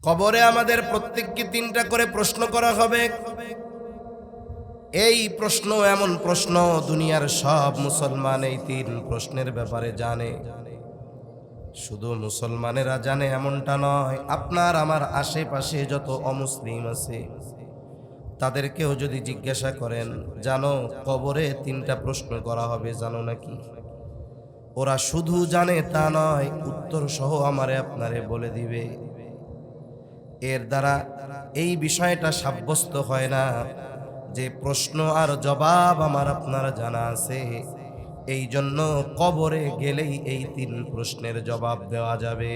কবরে আমাদের প্রত্যেককে 3টা করে প্রশ্ন করা হবে। এই প্রশ্ন এমন প্রশ্ন, দুনিয়ার সব মুসলমান এই 3 প্রশ্নের ব্যাপারে জানে। শুধু মুসলমানেরা জানে এমনটা নয়, আপনার আমার আশেপাশে যত অমুসলিম আছে তাদেরকেও যদি জিজ্ঞাসা করেন, জানো কবরে 3টা প্রশ্ন করা হবে, জানো নাকি? ওরা শুধু জানে তা নয়, উত্তর সহ আমারে আপনারে বলে দিবে। এর দ্বারা এই বিষয়টা সাব্যস্ত হয় না যে প্রশ্ন আর জবাব আমার আপনার জানা আছে, এই জন্য কবরে গেলেই এই 3 প্রশ্নের জবাব দেওয়া যাবে,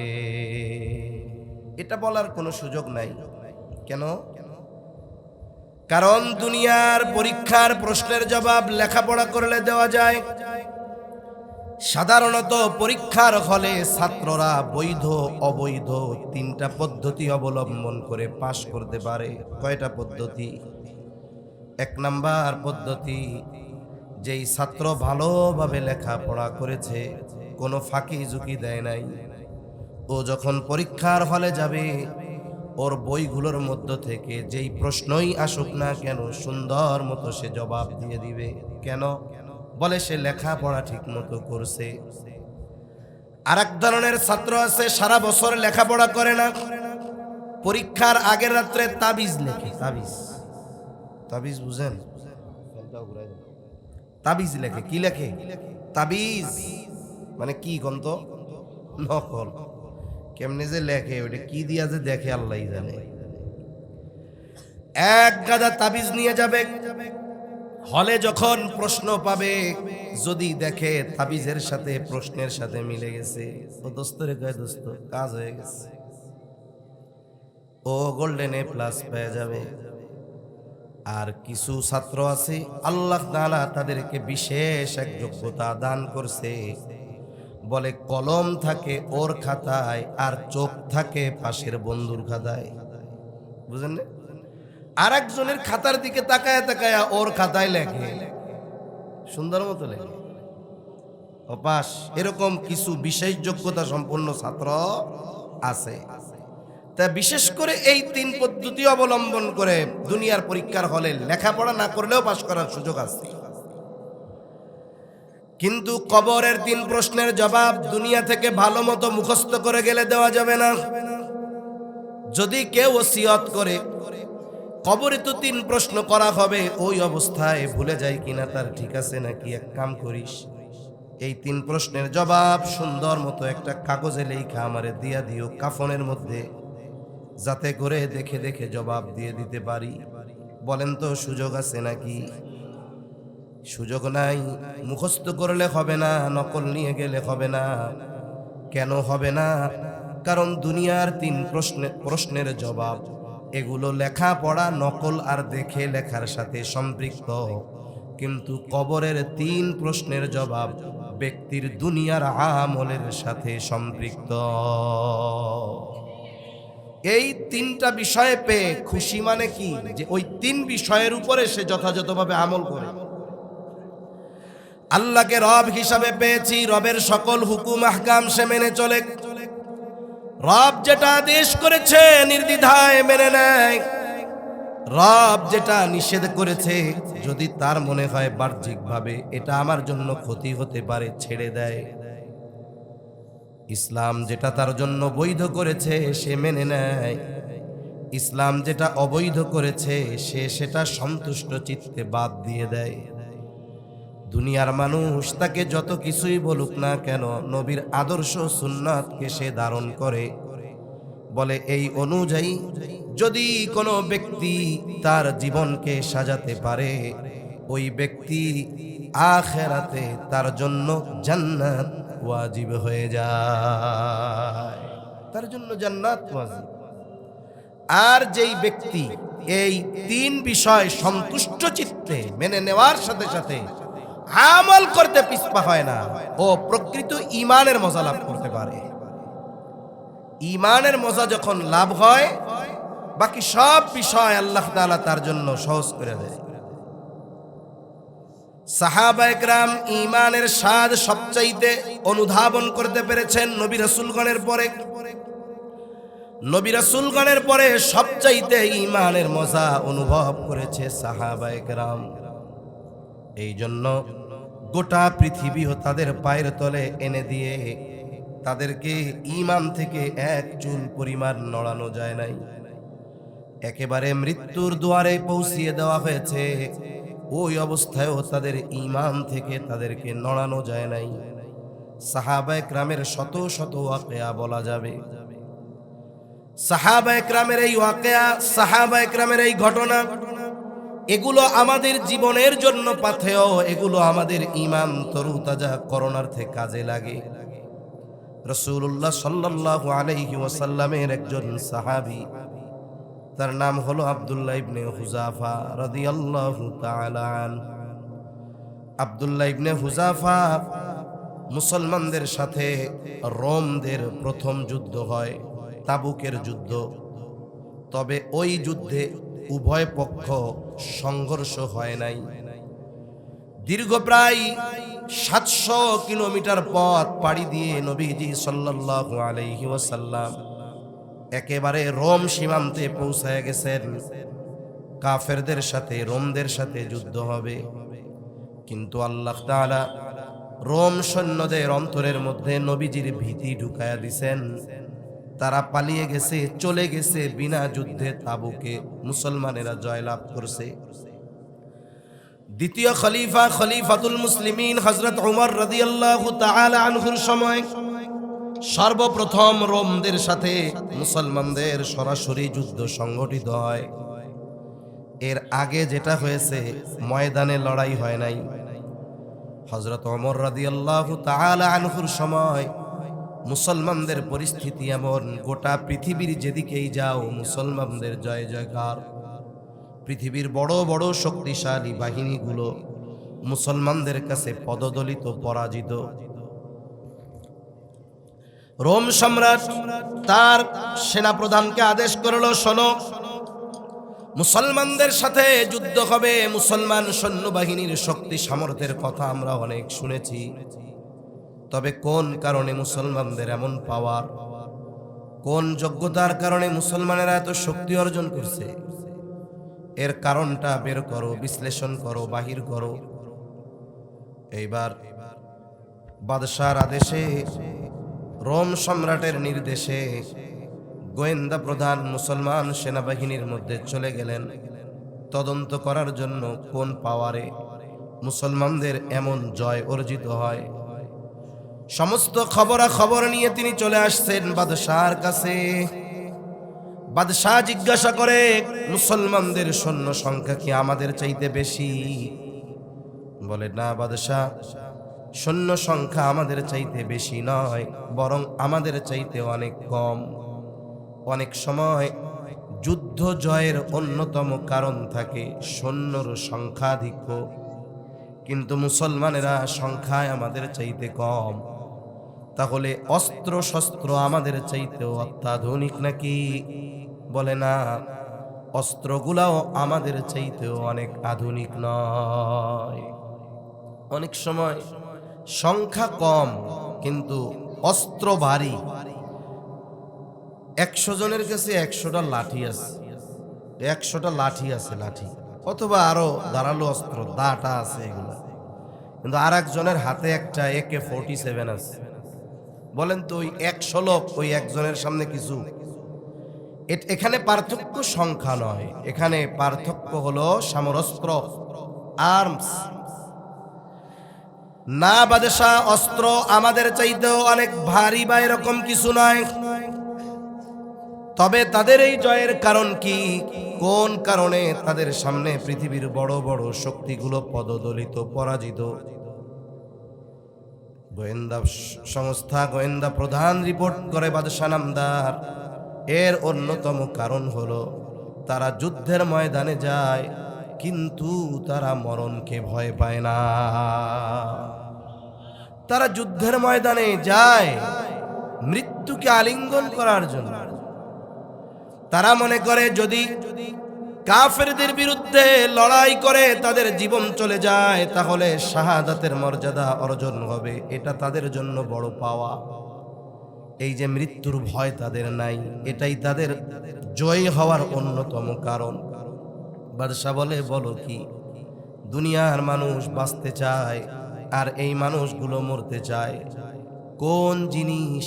এটা বলার কোনো সুযোগ নাই। কেন? কারণ দুনিয়ার পরীক্ষার প্রশ্নের জবাব লেখাপড়া করলে দেওয়া যায়। সাধারণত পরীক্ষার হলে ছাত্ররা বৈধ অবৈধ 3টা পদ্ধতি অবলম্বন করে পাশ করতে পারে। কয়টা পদ্ধতি? 1 নাম্বার পদ্ধতি, যেই ছাত্র ভালোভাবে লেখাপড়া করেছে, কোনো ফাঁকি ঝুঁকি দেয় নাই, ও যখন পরীক্ষার হলে যাবে ওর বইগুলোর মধ্য থেকে যেই প্রশ্নই আসুক না কেন সুন্দর মতো সে জবাব দিয়ে দিবে। কেন? বলে সে লেখাপড়া ঠিক মতো করছে। আরেক ধরনের ছাত্র আছে সারা বছর লেখাপড়া করে না, পরীক্ষার আগের রাত্রে তাবিজ লেখে। তাবিজ বুঝেন? তাবিজ লেখে। কি লেখে? তাবিজ মানে কি গন্ত? নকল। কেমনে যে লেখে, ওটা কি দিয়া যে দেখে আল্লাহই জানে। এক গাদা তাবিজ নিয়ে যাবে, হলে যখন প্রশ্ন পাবে, যদি দেখে তাবিজের সাথে প্রশ্নের সাথে মিলে গেছে, ও দোস্তরে কয়, দোস্ত কাজ হয়ে গেছে, ও গোল্ডেন A+ পেয়ে যাবে। আর কিছু ছাত্র আছে আল্লাহ তাআলা তাদেরকে বিশেষ এক যোগ্যতা দান করছে, বলে কলম থাকে ওর খাতায় আর চোখ থাকে পাশের বন্ধুর খাতায়। বুঝেন না? আরেকজনের খাতার দিকে তাকায় তাকায় ওর খাতায় লেখে, সুন্দর মতো লেখে, ও পাস। এরকম কিছু বিশেষ যোগ্যতা সম্পন্ন ছাত্র আছে। তা বিশেষ করে এই 3 পদ্ধতি অবলম্বন করে দুনিয়ার পরীক্ষার হলে লেখাপড়া না করলেও পাস করার সুযোগ আছে। কিন্তু কবরের 3 প্রশ্নের জবাব দুনিয়া থেকে ভালো মতো মুখস্থ করে গেলে দেওয়া যাবে না। যদি কেউ ওসিয়ত করে কবরে তো 3 প্রশ্ন করা হবে, ওই অবস্থায় ভুলে যায় কিনা তার ঠিক আছে নাকি, এক কাম করিস, এই 3 প্রশ্নের জবাব সুন্দর মতো একটা কাগজে লেখা আমারে দিয়া দিও কাফনের মধ্যে, যাতে করে দেখে দেখে জবাব দিয়ে দিতে পারি। বলেন তো সুযোগ আছে নাকি? সুযোগ নাই। মুখস্থ করলে হবে না, নকল নিয়ে গেলে হবে না। কেন হবে না? কারণ দুনিয়ার 3 প্রশ্নের জবাব এগুলো লেখাপড়া, নকল আর দেখে লেখার সাথে সম্পৃক্ত, কিন্তু কবরের 3 প্রশ্নের জবাব ব্যক্তির দুনিয়ার আমলের সাথে সম্পৃক্ত। এই 3টা বিষয়ে পেয়ে খুশি মানে কি? যে ওই 3 বিষয়ের উপরে সে যথাযথভাবে আমল করে। আল্লাহকে রব হিসাবে পেয়েছি, রবের সকল হুকুম আহকাম সে মেনে চলে, রব যেটা আদেশ করেছে নির্দ্বিধায় মেনে নেয়, রব যেটা নিষেধ করেছে যদি তার মনে হয় বাহ্যিকভাবে এটা আমার জন্য ক্ষতি হতে পারে, ছেড়ে দেয়। ইসলাম যেটা তার জন্য বৈধ করেছে সে মেনে নেয়, ইসলাম যেটা অবৈধ করেছে সে সেটা সন্তুষ্ট চিত্তে বাদ দিয়ে দেয়। দুনিয়ার মানুষ তাকে যত কিছুই বলুক না কেন, নবীর আদর্শ সুন্নাতকে সে ধারণ করে, বলে এই অনুযায়ী যদি কোনো ব্যক্তি তার জীবনকে সাজাতে পারে, ওই ব্যক্তি আখিরাতে তার জন্য জান্নাত ওয়াজিব হয়ে যায়, তার জন্য জান্নাত ওয়াজিব। আর যেই ব্যক্তি এই 3 বিষয় সন্তুষ্ট চিত্তে মেনে নেওয়ার সাথে সাথে আমল করতে পিছপা হয় না, ও প্রকৃত ঈমানের মজা লাভ করতে পারে। ঈমানের মজা যখন লাভ হয়, বাকি সব বিষয় আল্লাহ তাআলা তার জন্য সহজ করে দেয়। সাহাবায়ে কেরাম ঈমানের স্বাদ সবচাইতে অনুধাবন করতে পেরেছেন নবী রাসূলগণের পরে। নবী রাসূলগণের পরে সবচাইতে ঈমানের মজা অনুভব করেছে সাহাবায়ে কেরাম। এই জন্য গোটা পৃথিবীও তাদের পায়ের তলে এনে দিয়ে তাদেরকে ঈমান থেকে এক চুল পরিমাণ নড়ানো যায় নাই। একেবারে মৃত্যুর দুয়ারে পৌঁছিয়ে দেওয়া হয়েছে, ওই অবস্থায়ও তাদের ঈমান থেকে তাদেরকে নড়ানো যায় নাই। সাহাবায়ে কেরামের শত শত ওয়াকিয়া বলা যাবে। সাহাবায়ে কেরামের এই ওয়াকিয়া, সাহাবায়ে কেরামের এই ঘটনা, এগুলো আমাদের জীবনের জন্য পাথেয়, এগুলো আমাদের ঈমান তরুতাজা করণার্থে কাজে লাগে। রাসূলুল্লাহ সাল্লাল্লাহু আলাইহি ওয়াসাল্লামের একজন সাহাবী, তার নাম হলো আব্দুল্লাহ ইবনে হুযাফা রাদিয়াল্লাহু তাআলা আনহু। আব্দুল্লাহ ইবনে হুযাফা মুসলমানদের সাথে রোমদের প্রথম যুদ্ধ হয়, তাবুকের যুদ্ধ। তবে ওই যুদ্ধে উভয় পক্ষ সংঘর্ষ হয় নাই। দীর্ঘ প্রায় ৭০০ কিলোমিটার পথ পাড়ি দিয়ে নবীজি সাল্লাল্লাহু আলাইহি ওয়াসাল্লাম একেবারে রোম সীমান্তে পৌঁছায় গেছেন। কাফেরদের সাথে, রোমদের সাথে যুদ্ধ হবে। কিন্তু আল্লাহ তাআলা রোম সৈন্যদের অন্তরের মধ্যে নবীজির ভীতি ঢুকায়া দিছেন। তারা পালিয়ে গেছে, চলে গেছে, বিনা যুদ্ধে তাবুকে মুসলমানেরা জয়লাভ করছে। দ্বিতীয় খলিফা, খলিফাতুল মুসলিমিন হযরত ওমর রাদিয়াল্লাহু তাআলা আনহুর সময় সর্বপ্রথম রোমদের সাথে মুসলমানদের সরাসরি যুদ্ধ সংগঠিত হয়। এর আগে যেটা হয়েছে, ময়দানে লড়াই হয় নাই। হযরত ওমর রাদিয়াল্লাহু তাআলা আনহুর সময় মুসলমানদের পরিস্থিতি এমন, গোটা পৃথিবীর যেদিকেই যাও মুসলমানদের জয় জয়কার। পৃথিবীর বড় বড় শক্তিশালী বাহিনীগুলো মুসলমানদের কাছে পদদলিত, পরাজিত। রোম সম্রাট তার সেনাপ্রধানকে আদেশ করলো, শোনো, মুসলমানদের সাথে যুদ্ধ হবে। মুসলমান সৈন্যবাহিনীর শক্তি সামর্থ্যের কথা আমরা অনেক শুনেছি, তবে কোন কারণে মুসলমানদের এমন পাওয়ার, কোন যোগ্যতার কারণে মুসলমানেরা এত শক্তি অর্জন করছে, এর কারণটা বের করো, বিশ্লেষণ করো, বাহির করো। এইবার বাদশার আদেশে, রোম সম্রাটের নির্দেশে গোয়েন্দা প্রধান মুসলমান সেনাবাহিনীর মধ্যে চলে গেলেন তদন্ত করার জন্য কোন পাওয়ারে মুসলমানদের এমন জয় অর্জিত হয়। সমস্ত খবরাখবর নিয়ে তিনি চলে আসছেন বাদশার কাছে। বাদশাহ জিজ্ঞাসা করে, মুসলমানদের সৈন্য সংখ্যা কি আমাদের চাইতে বেশি? বলে, না বাদশাহ, সৈন্য সংখ্যা আমাদের চাইতে বেশি নয়, বরং আমাদের চাইতে অনেক কম। অনেক সময় যুদ্ধ জয়ের অন্যতম কারণ থাকে সৈন্যর সংখ্যাধিক্য, কিন্তু মুসলমানেরা সংখ্যায় আমাদের চাইতে কম। তাহলে অস্ত্র শস্ত্র আমাদের চাইতেও অত্যাধুনিক নাকি? বলে, না, অস্ত্রগুলাও আমাদের চাইতেও অনেক আধুনিক নয়। অনেক সময় সংখ্যা কম কিন্তু অস্ত্র ভারী। ১০০ জনের কাছে ১০০টা লাঠি আছে, ১০০টা লাঠি আছে, লাঠি অথবা আরো ধারালো অস্ত্র, দাটা আছে এগুলা, কিন্তু আর একজনের হাতে একটা AK-47 আছে। বলেন তো ওই ১০০ লোক ওই একজনের সামনে কিছু? এখানে পার্থক্য সংখ্যা নয়, এখানে পার্থক্য হলো সমরাস্ত্র, আর্মস। না বাদশাহ, অস্ত্র আমাদের চাইতেও অনেক ভারী বা এরকম কিছু নয়, তবে তাদের এই জয়ের কারণ কি? কোন কারণে তাদের সামনে পৃথিবীর বড় বড় শক্তিগুলো পদদলিত, পরাজিত? গোয়েন্দা সংস্থা, গোয়েন্দা প্রধান রিপোর্ট করে বাদশাহ নামদার, এর অন্যতম কারণ হলো তারা যুদ্ধের ময়দানে যায় কিন্তু তারা মরণকে ভয় পায় না। তারা যুদ্ধের ময়দানে যায় মৃত্যুকে আলিঙ্গন করার জন্য। তারা মনে করে যদি কাফেরদের বিরুদ্ধে লড়াই করে তাদের জীবন চলে যায় তাহলে শাহাদাতের মর্যাদা অর্জন হবে, এটা তাদের জন্য বড় পাওয়া। এই যে মৃত্যুর ভয় তাদের নাই, এটাই তাদের জয় হওয়ার অন্যতম কারণ। বাদশা বলে, বলো কি, দুনিয়ার মানুষ বাঁচতে চায় আর এই মানুষগুলো মরতে চায়। কোন জিনিস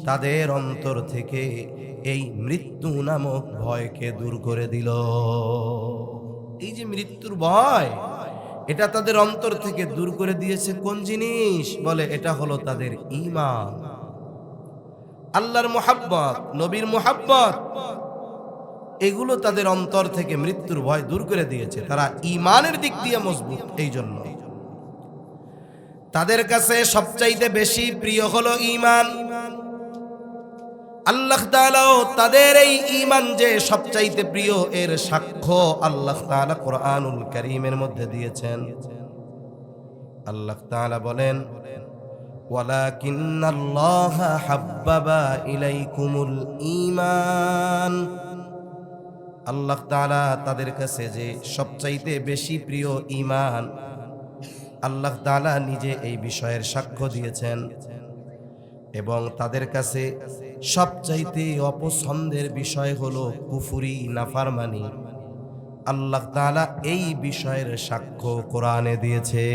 তাদের অন্তর থেকে এই মৃত্যু নামক ভয়কে দূর করে দিল? এই যে মৃত্যুর ভয়, এটা তাদের অন্তর থেকে দূর করে দিয়েছে কোন জিনিস? বলে এটা হলো তাদের ঈমান, আল্লাহর মুহাব্বত, নবীর মুহাব্বত। এগুলো তাদের অন্তর থেকে মৃত্যুর ভয় দূর করে দিয়েছে। তারা ঈমানের দিক দিয়ে মজবুত, এই জন্য তাদের কাছে সবচাইতে বেশি প্রিয় হলো ঈমান। আল্লাহ তাআলাও তাদের এই ঈমান যে সবচাইতে প্রিয়, এর সাক্ষ্য আল্লাহ তাআলা কোরআনুল কারীমের মধ্যে দিয়েছেন। আল্লাহ তাআলা বলেন, ওয়ালাকিন্নাল্লাহা হাব্বাবা ইলাইকুমুল ঈমান। আল্লাহ তাআলা তাদের কাছে যে সবচাইতে বেশি প্রিয় ঈমান, আল্লাহ তাআলা নিজে এই বিষয়ের সাক্ষ্য দিয়েছেন। এবং তাদের কাছে সবচাইতে অপছন্দের বিষয় হলো কুফরি, নাফরমানি। আল্লাহ তাআলা এই বিষয়ের সাক্ষ্য কোরআনে দিয়েছে।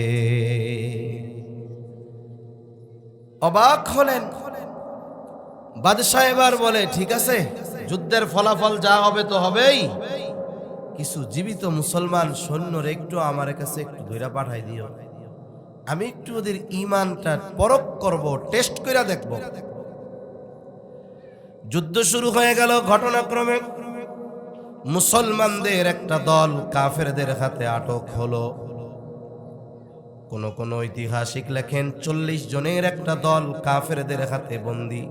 অবাক হলেন বাদশা। এবার বলে, ঠিক আছে, যুদ্ধের ফলাফল যা হবে তো হবেই, কিছু জীবিত মুসলমান সৈন্যর একটু আমার কাছে একটু ধইরা পাঠাই দিও, আমি একটু ওদের ঈমানটা পরখ করব, টেস্ট করে দেখব। যুদ্ধ শুরু হয়ে গেল। ঘটনাক্রমে মুসলমানদের একটা দল কাফেরদের হাতে আটক হলো। কোন ঐতিহাসিক লেখেন 40 জনের একটা দল কাফেরদের হাতে বন্দী।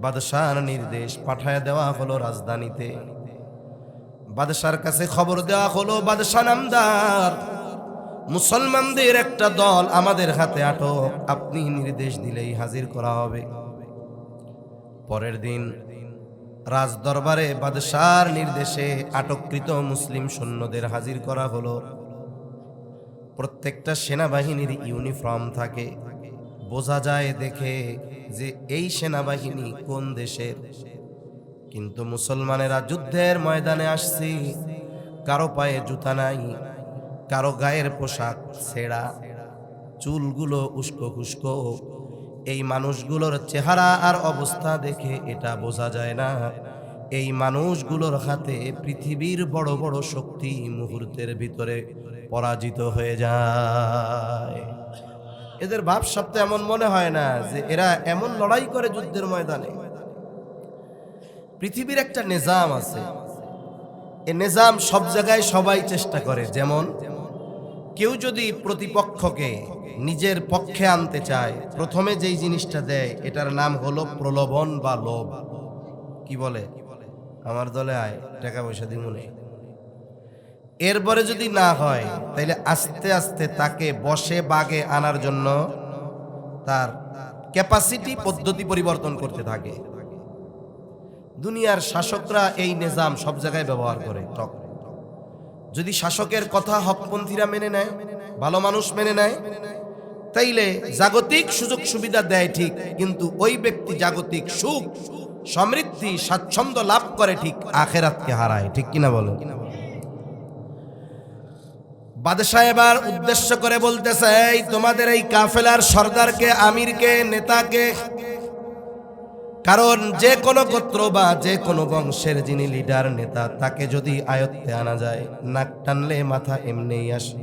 বাদশার নির্দেশ পাঠায় দেওয়া হলো রাজধানীতে। বাদশার কাছে খবর দেওয়া হলো, বাদশা নামদার, মুসলমানদের একটা দল আমাদের হাতে আটক, আপনি নির্দেশ দিলেই হাজির করা হবে। পরের দিন রাজদরবারে বাদশার নির্দেশে আটককৃত মুসলিম সৈন্যদের হাজির করা হলো। প্রত্যেকটা সেনাবাহিনীর ইউনিফর্ম থাকে, বোঝা যায় দেখে যে এই সেনাবাহিনী কোন দেশের। কিন্তু মুসলমানেরা যুদ্ধের ময়দানে আসছে, কারো পায়ে জুতা নাই, কারো গায়ের পোশাক ছেঁড়া, চুলগুলো উস্কো খুস্কো। এই মানুষগুলোর চেহারা আর অবস্থা দেখে এটা বোঝা যায় না এই মানুষগুলোর হাতে পৃথিবীর বড় বড় শক্তি মুহূর্তের ভিতরে পরাজিত হয়ে যায়। এদের ভাব সপ্তে এমন মনে হয় না যে এরা এমন লড়াই করে যুদ্ধের ময়দানে। পৃথিবীর একটা নিজাম আছে, এই নিজাম সব জায়গায় সবাই চেষ্টা করে। যেমন কেউ যদি প্রতিপক্ষকে নিজের পক্ষে আনতে চায়, প্রথমে যেই জিনিসটা দেয় এটার নাম হলো প্রলোভন বা লোভ। কি বলে, আমার দলে আয়, টাকা পয়সা দিমুনে। এরপরে যদি না হয় তাইলে আস্তে আস্তে তাকে বসে বাগে আনার জন্য তার ক্যাপাসিটি, পদ্ধতি পরিবর্তন করতে থাকে। দুনিয়ার শাসকরা এই নিজাম সব জায়গায় ব্যবহার করে। যদি শাসকের কথা হকপন্থীরা মেনে নেয়, ভালো মানুষ মেনে নেয়, তাইলে জাগতিক সুযোগ সুবিধা দেয় ঠিক, কিন্তু ওই ব্যক্তি জাগতিক সুখ, সমৃদ্ধি, স্বাচ্ছন্দ্য লাভ করে ঠিক, আখেরাতকে হারায়। ঠিক কিনা বলো? বাদশা এবার উদ্দেশ্য করে বলতেছে, এই তোমাদের এই কাফেলার সর্দারকে, আমিরকে, নেতাকে, কারণ যে কোনো গোত্র বা যে কোনো বংশের যিনি লিডার, নেতা, তাকে যদি আয়ত্তে আনা যায়, নাক টানলে মাথা এমনিই আসে।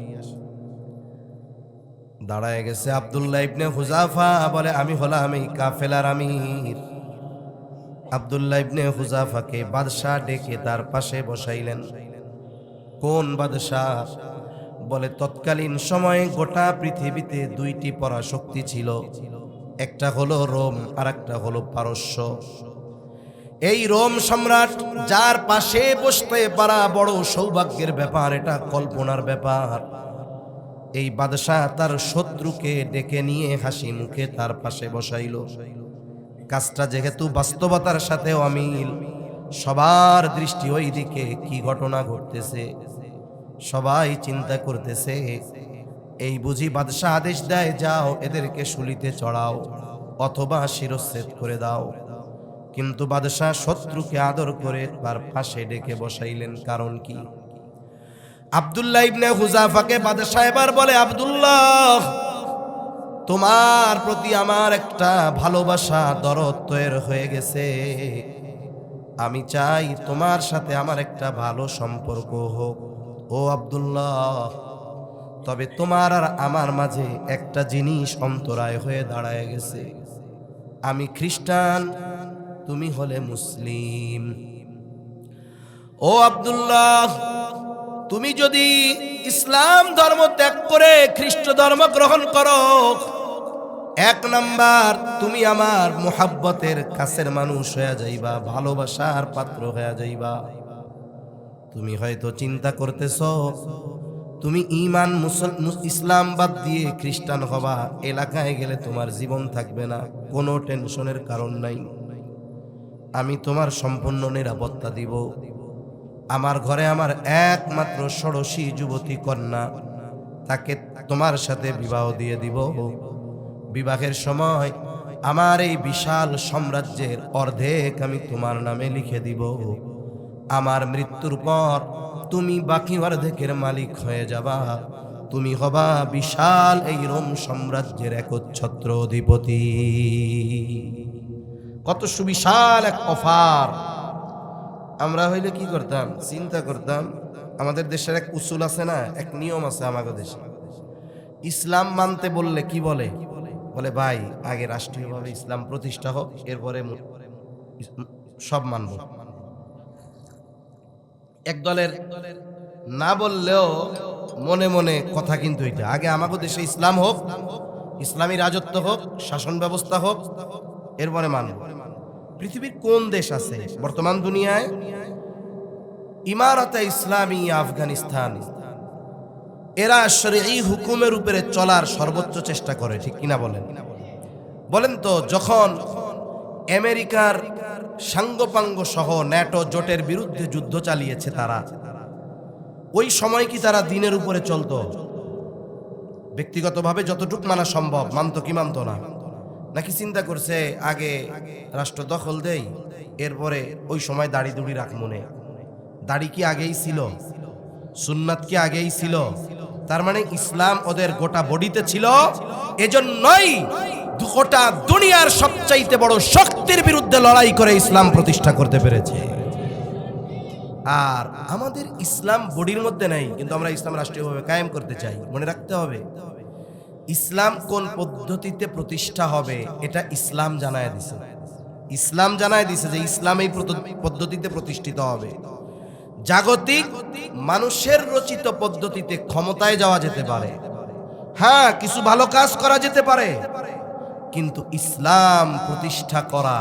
দাঁড়ায় গেছে আব্দুল্লাহ ইবনে হুযাফা, বলে আমি হলাম এই কাফেলার আমির। আব্দুল্লাহ ইবনে হুযাফাকে বাদশা ডেকে তার পাশে বসাইলেন। কোন বাদশা? বলে তৎকালীন সময়ে গোটা পৃথিবীতে দুইটি পরাশক্তি ছিল, একটা হলো রোম আর একটা হলো পারস্য। এই রোম সম্রাট, যার পাশে বসতে পারা বড় সৌভাগ্যের ব্যাপার, এটা কল্পনার ব্যাপার। এই বাদশা তার শত্রুকে ডেকে নিয়ে হাসি মুখে তার পাশে বসাইল। কাজটা যেহেতু বাস্তবতার সাথে অমিল, সবার দৃষ্টি ওই দিকে। কি ঘটনা ঘটতেছে সবাই চিন্তা করতেছে। এই বুঝি বাদশা আদেশ দেয়, যাও এদেরকে শুলিতে চড়াও। অথবা শিরচ্ছেদ করে দাও। কিন্তু বাদশাহ শত্রুকে আদর করে তার পাশে ডেকে বসাইলেন। কারণ কি? আব্দুল্লাহ ইবনে হুযাফাকে বাদশাহ এবার বলে, আব্দুল্লাহ, তোমার প্রতি আমার একটা ভালোবাসা দরদ তৈরি হয়ে গেছে। আমি চাই তোমার সাথে আমার একটা ভালো সম্পর্ক হোক। ও আব্দুল্লাহ, তবে তোমার আর আমার মাঝে একটা জিনিস অন্তরায় হয়ে দাঁড়ায় গেছে। আমি খ্রিস্টান, তুমি হলে মুসলিম। ও আব্দুল্লাহ, তুমি যদি ইসলাম ধর্ম ত্যাগ করে খ্রিস্ট ধর্ম গ্রহণ করো, এক নাম্বার তুমি আমার মুহাব্বতের কাছের মানুষ হয়ে যাইবা, ভালোবাসার পাত্র হয়ে যাইবা। তুমি হয়তো চিন্তা করতেছ তুমি ঈমান ইসলাম বাদ দিয়ে খ্রিস্টান হবা, এলাকায় গেলে তোমার জীবন থাকবে না। কোনো টেনশনের কারণ নাই, আমি তোমার সম্পূর্ণ নিরাপত্তা দিব। আমার ঘরে আমার একমাত্র ষোড়শী যুবতী কন্যা, তাকে তোমার সাথে বিবাহ দিয়ে দিব। বিবাহের সময় আমার এই বিশাল সাম্রাজ্যের অর্ধেক আমি তোমার নামে লিখে দিব। আমার মৃত্যুর পর তুমি বাকি অর্ধেকের মালিক হয়ে যাবা। তুমি হবা বিশাল এই রোম সাম্রাজ্যের একচ্ছত্র অধিপতি। কত সুবিশাল এক অফার! আমরা হইলে কি করতাম? চিন্তা করতাম, আমাদের দেশের এক উসুল আছে না, এক নিয়ম আছে আমাদের দেশে। ইসলাম মানতে বললে কি বলে? বলে ভাই আগে রাষ্ট্রীয়ভাবে ইসলাম প্রতিষ্ঠা হোক, এরপরে সব মানব। এক দলের না বললেও মনে মনে কথা কিন্তু এটা, আগে আমাদের দেশে ইসলাম হোক, ইসলামী রাজত্ব হোক, শাসন ব্যবস্থা হোক, এরপরে মানব। পৃথিবীর কোন দেশ আছে বর্তমান দুনিয়ায় ইমারতে ইসলামী আফগানিস্তান, এরা শরঈ হুকুমের উপরে চলার সর্বোচ্চ চেষ্টা করে, ঠিক কিনা বলেন? বলেন তো, যখন আমেরিকার সাঙ্গপাঙ্গ সহ ন্যাটো জোটের বিরুদ্ধে যুদ্ধ চালিয়েছে তারা, ওই সময় কি তারা দিনের উপরে চলতো? ব্যক্তিগতভাবে যতটুক মানা সম্ভব মানত কি মানত না? নাকি চিন্তা করছে আগে রাষ্ট্র দখল দেই, এরপরে ওই সময় দাড়ি দুড়ি রাখ মনে? দাড়ি কি আগেই ছিল? সুন্নাত কি আগেই ছিল? তার মানে ইসলাম ওদের গোটা বডিতে ছিল। এজন্যই গোটা দুনিয়ার সবচাইতে বড় শক্তির বিরুদ্ধে লড়াই করে ইসলাম প্রতিষ্ঠা করতে পেরেছে। আর আমাদের ইসলাম বডির মধ্যে নাই, কিন্তু আমরা ইসলাম রাষ্ট্রীয়ভাবে কায়েম করতে চাই। মনে রাখতে হবে, ইসলাম কোন পদ্ধতিতে প্রতিষ্ঠা হবে এটা ইসলাম জানায় দিছে। ইসলাম জানায় দিছে যে ইসলাম এই পদ্ধতিতে প্রতিষ্ঠিত হবে। জাগতিক মানুষের রচিত পদ্ধতিতে ক্ষমতায় যাওয়া যেতে পারে, হ্যাঁ কিছু ভালো কাজ করা যেতে পারে, কিন্তু ইসলাম প্রতিষ্ঠা করা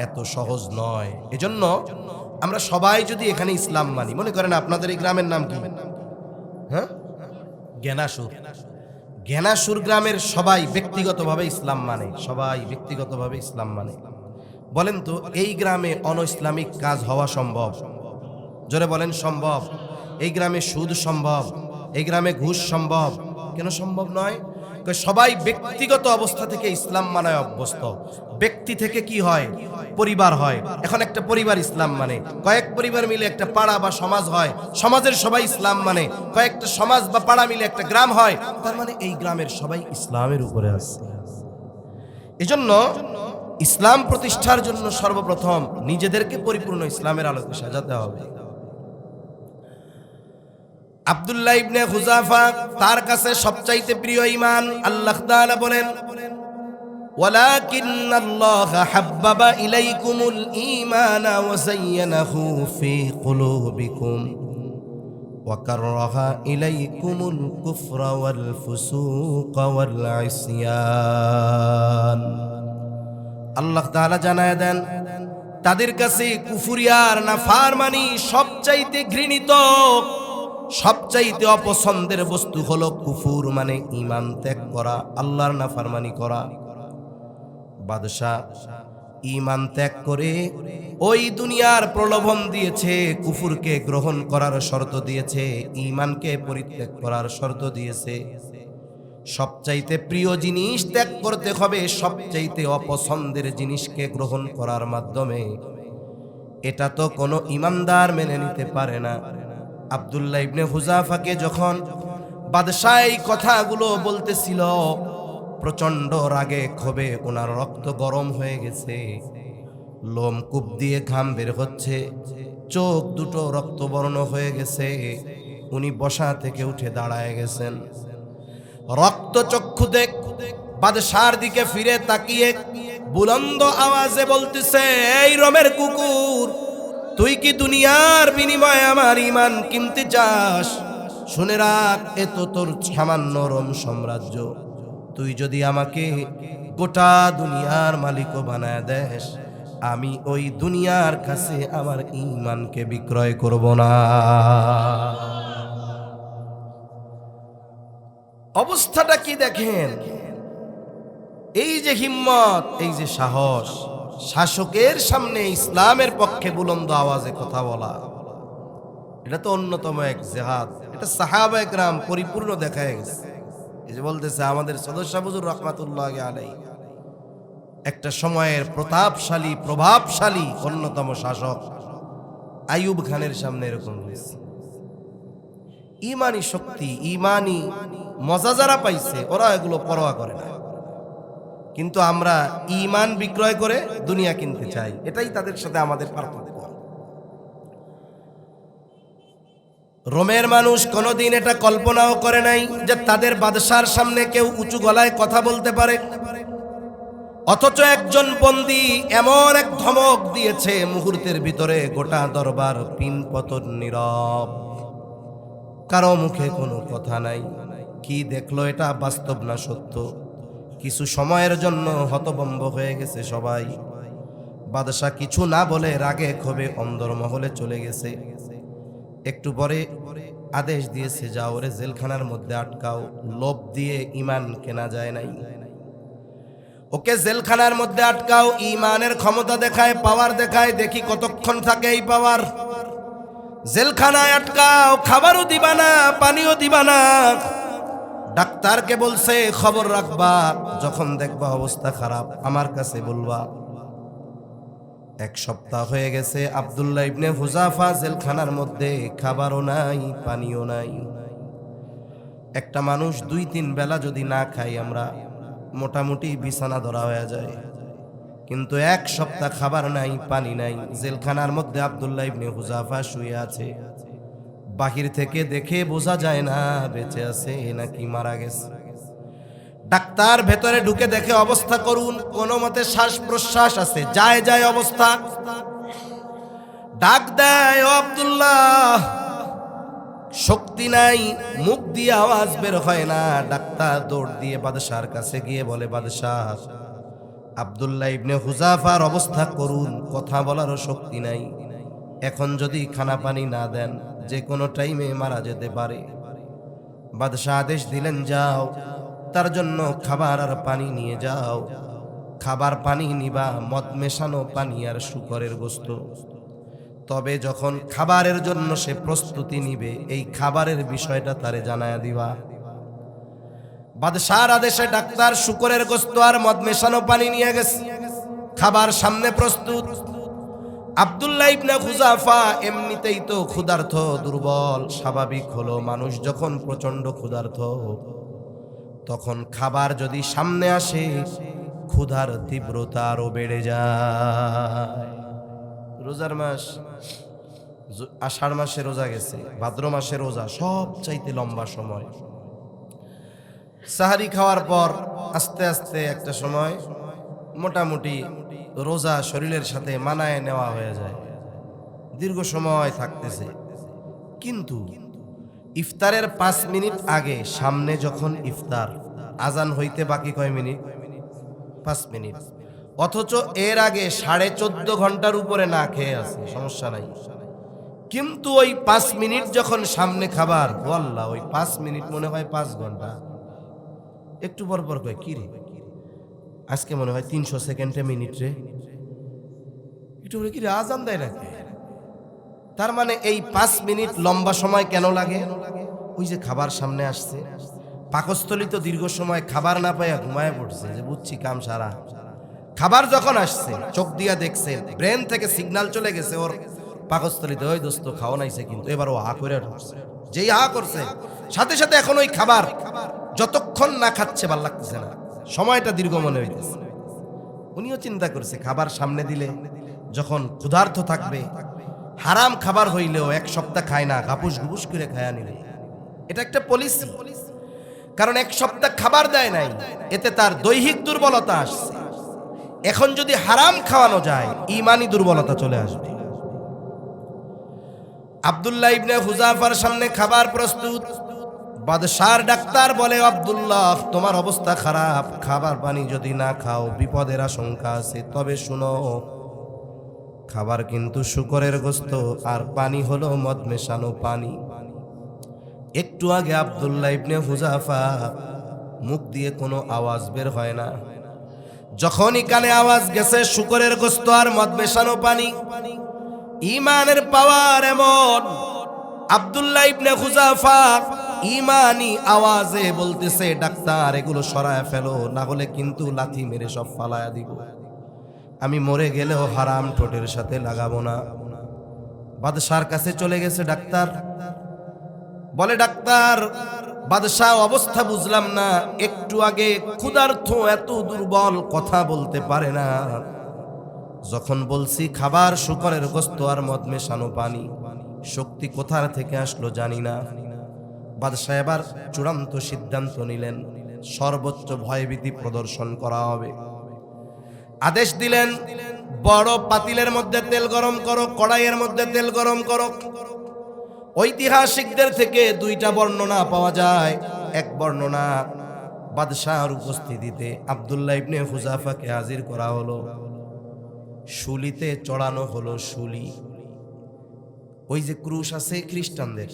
এত সহজ নয়। এজন্য আমরা সবাই যদি এখানে ইসলাম মানি, মনে করেন আপনাদের এই গ্রামের নাম কি? হ্যাঁ, জ্ঞানাসুর। জ্ঞানাসুর গ্রামের সবাই ব্যক্তিগতভাবে ইসলাম মানে, সবাই ব্যক্তিগতভাবে ইসলাম মানে। বলেন তো, এই গ্রামে অনইসলামিক কাজ হওয়া সম্ভব? জোরে বলেন সম্ভব? এই গ্রামে সুদ সম্ভব? এই গ্রামে ঘুষ সম্ভব? কেন সম্ভব নয়? সবাই ব্যক্তিগত অবস্থা থেকে ইসলাম মানায় অভ্যস্ত। ব্যক্তি থেকে কি হয়? পরিবার হয়। এখন একটা পরিবার ইসলাম মানে, কয়েক পরিবার মিলে একটা পাড়া বা সমাজ হয়, সমাজের সবাই ইসলাম মানে, কয়েকটা সমাজ বা পাড়া মিলে একটা গ্রাম হয়, তার মানে এই গ্রামের সবাই ইসলামের উপরে আছে। এজন্য ইসলাম প্রতিষ্ঠার জন্য সর্বপ্রথম নিজেদেরকে পরিপূর্ণ ইসলামের আলোকে সাজাতে হবে। আব্দুল্লাহ ইবনে হুযাফা, তার কাছে সবচাইতে প্রিয় ঈমান। আল্লাহ তাআলা বলেন, ওয়ালাকিন্নাল্লাহা হাব্বাবা ইলাইকুমুল ঈমানা ওয়া যায়্যানাহু ফি কুলুবিকুম ওয়া কাররাহা ইলাইকুমুল কুফরা ওয়াল ফুসুকা ওয়াল ইসয়ান। আল্লাহ তাআলা জানায় দেন, তাদের কাছে কুফরি আর নাফরমানি সবচাইতে ঘৃণিত, সবচাইতে অপছন্দের বস্তু হলো কুফুর, মানে ঈমান ত্যাগ করা, আল্লাহর নাফরমানি করা। বাদশাহ ঈমান ত্যাগ করে ওই দুনিয়ার প্রলোভন দিয়েছে, কুফুরকে গ্রহণ করার শর্ত দিয়েছে, ঈমানকে পরিত্যাগ করার শর্ত দিয়েছে। সবচাইতে প্রিয় জিনিস ত্যাগ করতে হবে সবচাইতে অপছন্দের জিনিসকে গ্রহণ করার মাধ্যমে। এটা তো কোনো ইমানদার মেনে নিতে পারে না। আব্দুল্লাহ ইবনে হুযাফাকে যখন বাদশাহ এই কথাগুলো বলতেছিল, প্রচন্ড রাগে ক্ষোভে ওনার রক্ত গরম হয়ে গেছে, লোম কূপ দিয়ে ঘাম বের হচ্ছে, চোখ দুটো রক্তবর্ণ হয়ে গেছে। উনি বসা থেকে উঠে দাঁড়ায় গেছেন, রক্ত চক্ষু দেখ বাদশার দিকে ফিরে তাকিয়ে বুলন্দ আওয়াজে বলতেছে, এই রোমের কুকুর, তুই কি দুনিয়ার বিনিময়ে আমার ঈমান কিনতে চাস? শুনে রাখ, এ তো তোর সামান্য রোম সাম্রাজ্য। তুই যদি আমাকে গোটা দুনিয়ার মালিকও বানায় দেস, আমি ওই দুনিয়ার কাছে আমার ঈমানকে বিক্রয় করব না। অবস্থাটা কি দেখেন, এই যে হিম্মত, এই যে সাহস, শাসকের সামনে ইসলামের পক্ষে বুলন্দ আওয়াজে কথা বলা, এটা তো অন্যতম এক জিহাদ। এটা সাহাবায়ে কেরাম পরিপূর্ণ দেখায় গেছে। এই যে বলতেছে আমাদের সদস্য হুজুর রাহমাতুল্লাহ আলাইহি, একটা সময়ের প্রতাপশালী প্রভাবশালী অন্যতম শাসক আইয়ুব খানের সামনে এরকম হয়েছে। ইমানি শক্তি, ইমানি মজা যারা পাইছে ওরা এগুলো পরোয়া করে না, কিন্তু আমরা ঈমান বিক্রয় করে দুনিয়া কিনতে চাই। এটাই তাদের সাথে আমাদের পার্থক্য। রোমের মানুষ কোনোদিন এটা কল্পনাও করে নাই যে তাদের বাদশার সামনে কেউ উঁচু গলায় কথা বলতে পারে। অথচ একজন বন্দী এমন এক ধমক দিয়েছে, মুহূর্তের ভিতরে গোটা দরবার পিনপতন নীরব, কারো মুখে কোনো কথা নাই। কি দেখলো এটা বাস্তব না সত্য? কিছু সময়ের জন্য হতভম্ব হয়ে গেছে সবাই। বাদশা কিছু না বলে রাগে ক্ষোভে অন্দরমহলে চলে গেছে। একটু পরে আদেশ দিয়েছে, যাও ওরে জেলখানার মধ্যে আটকাও, লোভ দিয়ে ঈমান কেনা যায় নাই। ওকে জেলখানার মধ্যে আটকাও, ঈমানের ক্ষমতা দেখায়, পাওয়ার দেখায়, দেখি কতক্ষণ থাকে এই পাওয়ার। জেলখানায় আটকাও, খাবারও দিবা না, পানিও দিবা না। ডাক্তারকে বলছে খবর রাখবা, যখন দেখবা অবস্থা খারাপ আমার কাছে বলবা। এক সপ্তাহ হয়ে গেছে, আব্দুল্লাহ ইবনে হুযাফা জেলখানার মধ্যে, খাবারও নাই, পানিও নাই। একটা মানুষ 2-3 বেলা যদি না খাই আমরা, মোটামুটি বিছানা ধরা হয়ে যায়। কিন্তু এক সপ্তাহ খাবার নাই, পানি নাই, জেলখানার মধ্যে আব্দুল্লাহ ইবনে হুযাফা শুয়ে আছে। বাহির থেকে দেখে বোঝা যায় না বেঁচে আছে নাকি মারা গেছে। ডাক্তার ভেতরে ঢুকে দেখে অবস্থা করুন, কোনো মতে শ্বাস প্রশ্বাস আছে, যায় যায় অবস্থা। ডাক দেয়, ও আব্দুল্লাহ, শক্তি নাই, মুখ দিয়ে আওয়াজ বের হয় না। ডাক্তার দৌড় দিয়ে বাদশার কাছে গিয়ে বলে, বাদশাহ, আব্দুল্লাহ ইবনে হুযাফার অবস্থা করুন, কথা বলারও শক্তি নাই, এখন যদি খানা পানি না দেন যে কোনো টাইমে মারা যেতে পারে। বাদশাহ আদেশ দিলেন, যাও তার জন্য খাবার আর পানি নিয়ে যাও। খাবার পানি নিবা, মদ মেশানো পানি আর শূকরের গোশত। তবে যখন খাবারের জন্য সে প্রস্তুতি নিবে, এই খাবারের বিষয়টা তারে জানায়া দিবা। বাদশাহর আদেশে ডাক্তার শূকরের গোশত আর মদ মেশানো পানি নিয়ে গেছে, খাবার সামনে প্রস্তুত। আব্দুল্লাহ ইবনে হুযাফা এমনিতেই তো ক্ষুধার্ত, দুর্বল, স্বাভাবিক হলো মানুষ যখন প্রচন্ড ক্ষুধার্ত, তখন খাবার যদি সামনে আসে ক্ষুধার তীব্রতা আরো বেড়ে যায়। রোজার মাস, আষাঢ় মাসে রোজা গেছে, ভাদ্র মাসে রোজা, সব চাইতে লম্বা সময়। সাহারি খাওয়ার পর আস্তে আস্তে একটা সময় মোটামুটি রোজা শরীরের সাথে মানায় নেওয়া হয়ে যায়, দীর্ঘ সময় থাকতেছে। কিন্তু ইফতারের 5 মিনিট আগে সামনে যখন ইফতার, আজান হইতে বাকি কয় মিনিট? 5 মিনিট। অথচ এর আগে 14.5 ঘন্টার উপরে না খেয়ে আছে, সমস্যা নাই। কিন্তু ওই 5 মিনিট যখন সামনে খাবার, আল্লাহ, ওই 5 মিনিট মনে হয় 5 ঘন্টা। একটু পর পর কয়, কি রে আজকে মনে হয় 300 সেকেন্ডে মিনিট রে, একটু বলে কি রে আজান দেয় নাকি? তার মানে এই 5 মিনিট লম্বা সময় কেন লাগে? ওই যে খাবার সামনে আসছে, পাকস্থলী তো দীর্ঘ সময় খাবার না পাইয়া ঘুমায় পড়ছে, যে বুঝছি কাম সারা। খাবার যখন আসছে চোখ দিয়া দেখছে, ব্রেন থেকে সিগন্যাল চলে গেছে ওর পাকস্থলীতে, ওই দোস্ত খাওয়া নাইছে, কিন্তু এবার ও হা করে ঢুকছে। যেই হা করছে সাথে সাথে এখন ওই খাবার যতক্ষণ না খাচ্ছে ভাল লাগতেছে না, সময়টা দীর্ঘ মনে হইতেছে। উনিও চিন্তা করছে খাবার সামনে দিলে যখন ক্ষুধার্ত থাকবে, হারাম খাবার হইলেও এক সপ্তাহ খায় না, গাপুস গুপুস করে খায়া নিলে। এটা একটা পলিসি, কারণ এক সপ্তাহ খাবার দেয় নাই, এতে তার দৈহিক দুর্বলতা আসছে। এখন যদি হারাম খাওয়ানো যায়, ঈমানি দুর্বলতা চলে আসবে। আব্দুল্লাহ ইবনে হুযাফার সামনে খাবার প্রস্তুত। বাদশার ডাক্তার বলে, আব্দুল্লাহ তোমার অবস্থা খারাপ, খাবার পানি যদি না খাও বিপদের আশঙ্কা আছে। তবে শুনো, খাবার কিন্তু শূকরের গোশত আর পানি হলো মদ মেশানো পানি। একটু আগে আব্দুল্লাহ ইবনে হুযাফা মুখ দিয়ে কোনো আওয়াজ বের হয় না, যখনই কানে আওয়াজ গেছে শূকরের গোশত আর মদ মেশানো পানি। ঈমানের পাওয়ার এমন, আব্দুল্লাহ ইবনে হুযাফা ঈমানি আওয়াজে বলতেছে, ডাক্তার এগুলো সরায় ফেলো, না হলে কিন্তু লাথি মেরে সব ফালায়া দিব। আমি মরে গেলেও হারাম ঠোঁটের সাথে লাগাবো না। বাদশার কাছে চলে গেছে ডাক্তার, বলে ডাক্তার বাদশাহ অবস্থা বুঝলাম না, একটু আগে ক্ষুধার্ত এত দুর্বল কথা বলতে পারে না, যখন বলছি খাবার শূকরের গোশত আর মদ মেশানো পানি, শক্তি কোথা থেকে আসলো জানি না। বাদশাহ এবার চূড়ান্ত সিদ্ধান্ত নিলেন, সর্বোচ্চ ভয়ভীতি প্রদর্শন করা হবে। আদেশ দিলেন, বড় পাতিলের মধ্যে তেল গরম করো, কড়াইয়ের মধ্যে তেল গরম করো। ঐতিহাসিকদের থেকে দুইটা বর্ণনা পাওয়া যায়। এক বর্ণনা, বাদশাহর উপস্থিতিতে আব্দুল্লাহ ইবনে হুযাফাকে হাজির করা হলো, শুলিতে চড়ানো হলো। শুলি ওই যে ক্রুশ আছে খ্রিস্টানদের,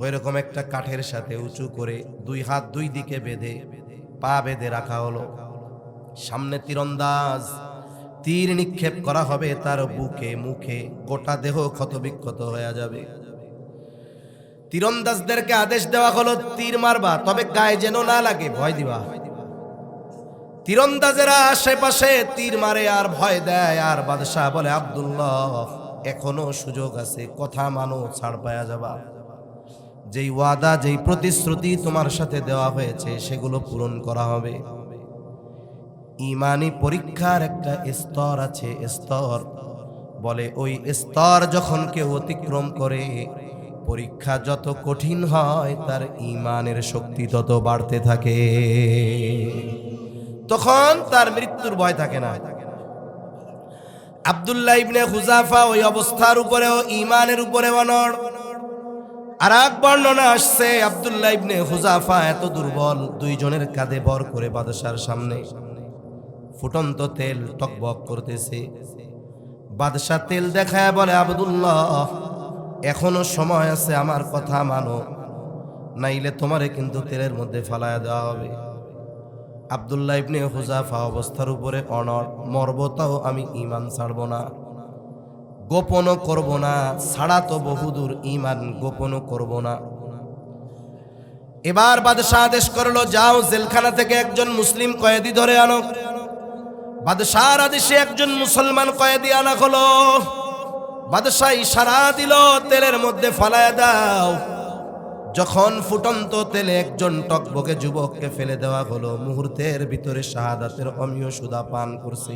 ওই রকম একটা কাঠের সাথে উঁচু করে দুই হাত দুই দিকে বেঁধে পা বেঁধে রাখা হলো। সামনে তীরন্দাজ, তীর নিক্ষেপ করা হবে তার বুকে মুখে, গোটা দেহ ক্ষতবিক্ষত হয়ে যাবে। তীরন্দাজদেরকে আদেশ দেওয়া হলো তীর মারবা, তবে গায়ে যেন না লাগে, ভয় দিবা। তীরন্দাজেরা আশেপাশে তীর মারে আর ভয় দেয়। আর বাদশাহ বলে, আব্দুল্লাহ এখনো সুযোগ আছে, কথা মানো, ছাড় পায়া যাবা। যেই ওয়াদা যেই প্রতিশ্রুতি তোমার সাথে দেওয়া হয়েছে সেগুলো পূরণ করা হবে। ঈমানি পরীক্ষার একটা স্তর আছে, স্তর বলে ওই স্তর যখন কেউ অতিক্রম করে, পরীক্ষা যত কঠিন হয় তার ঈমানের শক্তি তত বাড়তে থাকে, তখন তার মৃত্যুর ভয় থাকে না। আব্দুল্লাহ ইবনে হুযাফা ওই অবস্থার উপরেও ঈমানের উপরে অনড়। আর এক বর্ণনা আসছে, আব্দুল্লাহ ইবনে হুযাফা এত দুর্বল, দুইজনের কাঁধে ভর করে বাদশার সামনে ফুটন্ত তেল টকবক করতেছে। বাদশা তেল দেখায় বলে, আব্দুল্লাহ এখনো সময় আছে, আমার কথা মানো, নাইলে তোমারে কিন্তু তেলের মধ্যে ফালায়া দেওয়া হবে। আব্দুল্লাহ ইবনে হুযাফা অবস্থার উপরে অনড়, মরবতাও আমি ঈমান ছাড়ব না, গোপনও করব না, ছাড়া তো বহুদূর, ঈমান গোপনও করব না। এবার বাদশাহ আদেশ করলো, যাও জেলখানা থেকে একজন মুসলিম কয়েদি ধরে আনো। বাদশাহর আদেশে একজন মুসলমান কয়েদি আনা হলো। বাদশাহ ইশারা দিল, তেলের মধ্যে ফালায়া দাও। যখন ফুটন্ত তেলে একজন টকবকে যুবককে ফেলে দেওয়া হলো, মুহূর্তের ভিতরে শাহাদাতের অমীয় সুধা পান করছে।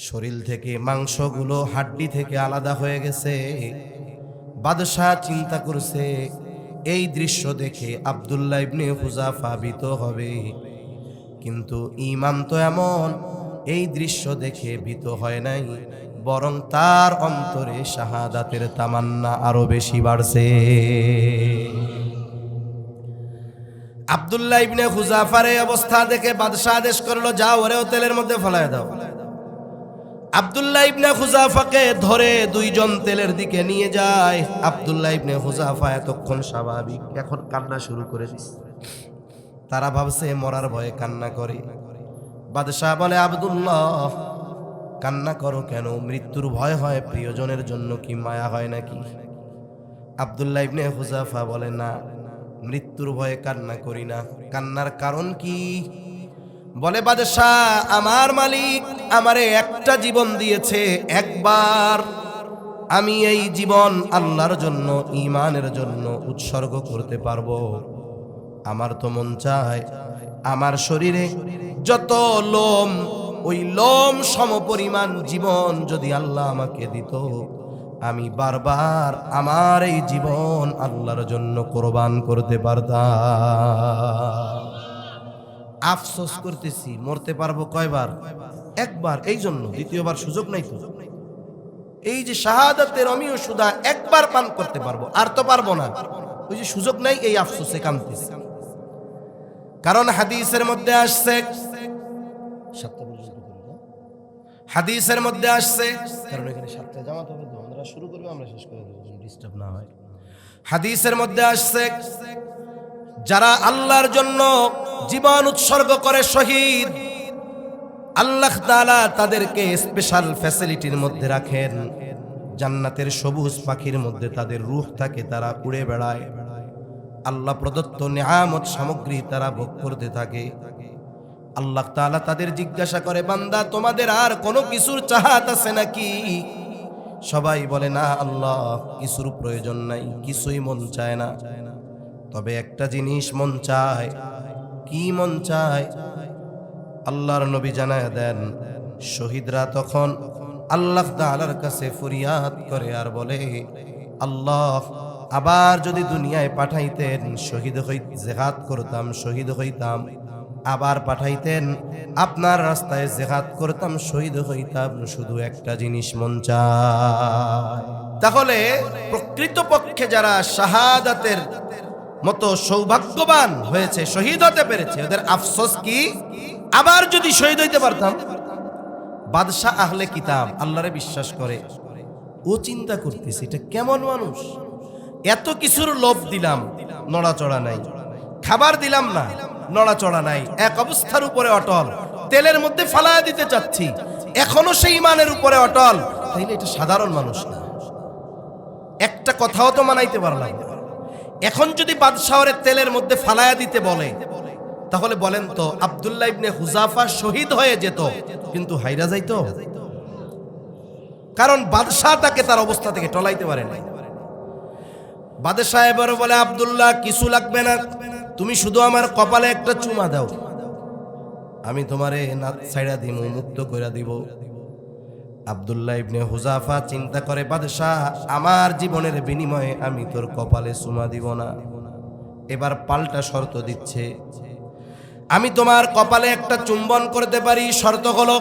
শরীর থেকে মাংসগুলো হাড্ডি থেকে আলাদা হয়ে গেছে। বাদশাহ চিন্তা করছে, এই দৃশ্য দেখে আব্দুল্লাহ ইবনে হুযাফা ভীত হবে, কিন্তু ঈমান তো এমন, এই দৃশ্য দেখে ভীত হয় নাই, বরং তার অন্তরে শাহাদাতের তামান্না আরো বেশি বাড়ছে। আব্দুল্লাহ ইবনে হুযাফার এই অবস্থা দেখে বাদশাহ আদেশ করলো, যাও ওরেও তেলের মধ্যে ফেলায় দাও। আব্দুল্লাহ ইবনে হুযাফাকে ধরে দুইজন তেলের দিকে নিয়ে যায়। আব্দুল্লাহ ইবনে হুযাফা এতক্ষণ স্বাভাবিক, এখন কান্না শুরু করে দিছে। তারা ভাবছে মরার ভয়ে কান্না করে। বাদশাহ বলে, আব্দুল্লাহ কান্না করো কেন? মৃত্যুর ভয় হয়, প্রিয়জনের জন্য কি মায়া হয় নাকি? আব্দুল্লাহ ইবনে হুযাফা বলে, না, মৃত্যুর ভয়ে কান্না করি না। কান্নার কারণ কি? বলে বাদশাহ, আমার মালিক আমারে একটা জীবন দিয়েছে, একবার আমি এই জীবন আল্লাহর জন্য, ঈমানের জন্য উৎসর্গ করতে পারবো। আমার তো মন চায় আমার শরীরে যত লোম, ওই লোম সমপরিমাণ জীবন যদি আল্লাহ আমাকে দিত, আমি বারবার আমার এই জীবন আল্লাহর জন্য কোরবান করতে পারতাম। আফসোস করতেছি, মরতে পারবো কয়বার? একবার। এই জন্য দ্বিতীয়বার সুযোগ নাই তো। এই যে শাহাদাতের অমিয় সুদা একবার পান করতে পারবো, আর তো পারবো না। ওই যে সুযোগ নাই, এই আফসোসে কাঁদতেছি। কারণ হাদিসের মধ্যে আসছে, হাদিসের মধ্যে আসছে, কারণ এখানে 7টায় জামাত হবে, আমরা শুরু করব, আমরা শেষ করে দেব, ডিস্টার্ব না হয়। হাদিসের মধ্যে আসছে, যারা আল্লাহর জন্য জীবন উৎসর্গ করে শহীদ, আল্লাহ তাআলা তাদেরকে স্পেশাল ফ্যাসিলিটির মধ্যে রাখেন। জান্নাতের সবুজ পাখির মধ্যে তাদের রূহ থাকে, তারা উড়ে বেড়ায়। আল্লাহ প্রদত্ত নিয়ামত সামগ্রী তারা ভোগ করতে থাকে। আল্লাহ তাআলা তাদের জিজ্ঞাসা করে, বান্দা তোমাদের আর কোনো কিছুর চাহাত আছে নাকি? সবাই বলে, না আল্লাহ, কিছুর প্রয়োজন নাই, কিছুই মন চায় না। তবে একটা জিনিস মন চায়। কি মন চায়? আল্লাহর নবী জানায় দেন, শহীদরা তখন আল্লাহ তাআলার কাছে ফরিয়াদ করে আর বলে, আল্লাহ, আবার যদি দুনিয়ায় পাঠাইতেন, শহীদ জিহাদ করতাম, শহীদ হইতাম। আবার পাঠাইতেন, আপনার রাস্তায় জিহাদ করতাম, শহীদ হইতাম। শুধু একটা জিনিস মন চায়। তাহলে প্রকৃতপক্ষে যারা শাহাদাতের মতো সৌভাগ্যবান হয়েছে, শহীদ হতে পেরেছে, ওদের আফসোস কি? আবার যদি শহীদ হইতে পারতাম। বাদশাহ আহলে কিতাব আল্লাহরে বিশ্বাস করে, ও চিন্তা করতেছে এটা কেমন মানুষ, এত কিছুর লোভ দিলাম, নড়াচড়া নাই, খাবার দিলাম না, নড়াচড়া নাই, এক অবস্থার উপরে অটল, তেলের মধ্যে ফালায়া দিতে চাচ্ছি, এখনো সেই ইমানের উপরে অটল। তাইলে এটা সাধারণ মানুষ না। একটা কথাও তো মানাইতে পারলাম। এখন যদি বাদশাহরে তেলের মধ্যে ফালায়া দিতে বলে, তাহলে বলেন তো আব্দুল্লাহ ইবনে হুযাফা শহীদ হয়ে যেত, কিন্তু হাইরা যাইতো? কারণ বাদশাহ তাকে তার অবস্থা থেকে টলাইতে পারে না। বাদশাহ এবারে বলে, আব্দুল্লাহ, কিছু লাগবে না, তুমি শুধু আমার কপালে একটা চুমা দাও, আমি তোমারে নাত ছাইড়া দিব, মুক্ত কইরা দিব। আব্দুল্লাহ ইবনে হুযাফা চিন্তা করে, বাদশাহ, আমার জীবনের বিনিময়ে আমি তোর কপালে চুমা দিব না। এবার পাল্টা শর্ত দিচ্ছে, আমি তোমার কপালে একটা চুম্বন করতে পারি, শর্ত হলো